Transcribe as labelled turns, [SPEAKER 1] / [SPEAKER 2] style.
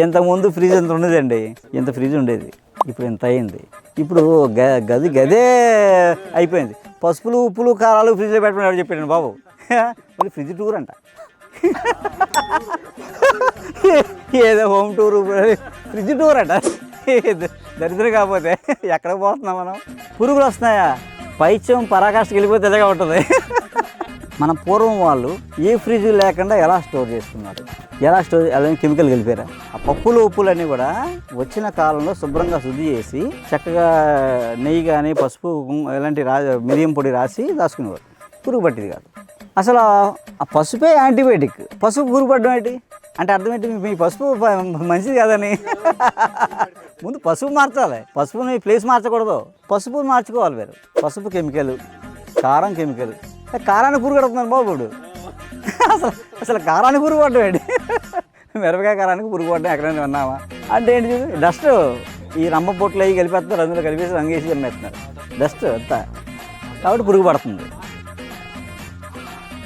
[SPEAKER 1] ఇంతకుముందు ఫ్రిడ్జ్ ఎంత ఉండేదండి, ఇంత ఫ్రిడ్జ్ ఉండేది, ఇప్పుడు ఇంత అయింది. ఇప్పుడు గదే అయిపోయింది. పసుపులు ఉప్పులు కారాలు ఫ్రిడ్జ్లో పెట్టమని చెప్పాడు బాబు. మళ్ళీ ఫ్రిడ్జ్ టూర్ అంట, ఏదో హోమ్ టూర్ ఫ్రిడ్జ్ టూర్ అంట. దరిద్రం కాకపోతే ఎక్కడికి పోతున్నాం మనం? పురుగులు వస్తున్నాయా? పైత్యం పరాకాష్ఠకి వెళ్ళిపోతే ఎలాగా ఉంటుంది. మన పూర్వం వాళ్ళు ఏ ఫ్రిడ్జ్ లేకుండా ఎలా స్టోర్ చేసుకున్నారు, ఎలా కెమికల్ కలిపారా? ఆ పప్పులు ఉప్పులు అన్నీ కూడా వచ్చిన కాలంలో శుభ్రంగా శుద్ధి చేసి చక్కగా నెయ్యి కానీ పసుపు ఇలాంటి మిరియం పొడి రాసి దాచుకునేవారు. పురుగు పట్టేది కాదు అసలు. ఆ పసుపే యాంటీబయాటిక్. పసుపు పురుగు పట్టడం ఏంటి అంటే అర్థం ఏంటి? మీ పసుపు మంచిది కాదని. ముందు పసుపు మార్చాలి, పసుపుని ప్లేస్ మార్చకూడదు, పసుపు మార్చుకోవాలి వేరు. పసుపు కెమికల్, కారం కెమికల్. కారాన్ని పురుగు పడుతున్నాను బాబు ఇప్పుడు. అసలు కారానికి పురుగు పడ్డం ఏంటి? మిరపకాయ కారానికి పురుగు పడ్డం ఎక్కడైనా విన్నామా? అంటే ఏంటి చూడు, డస్ట్. ఈ రంప పొట్లు అవి కలిపేస్తారు, అందులో కలిపేసి రంగేసి తినేస్తున్నారు, డస్ట్ అంతా. కాబట్టి పురుగు పడుతుంది.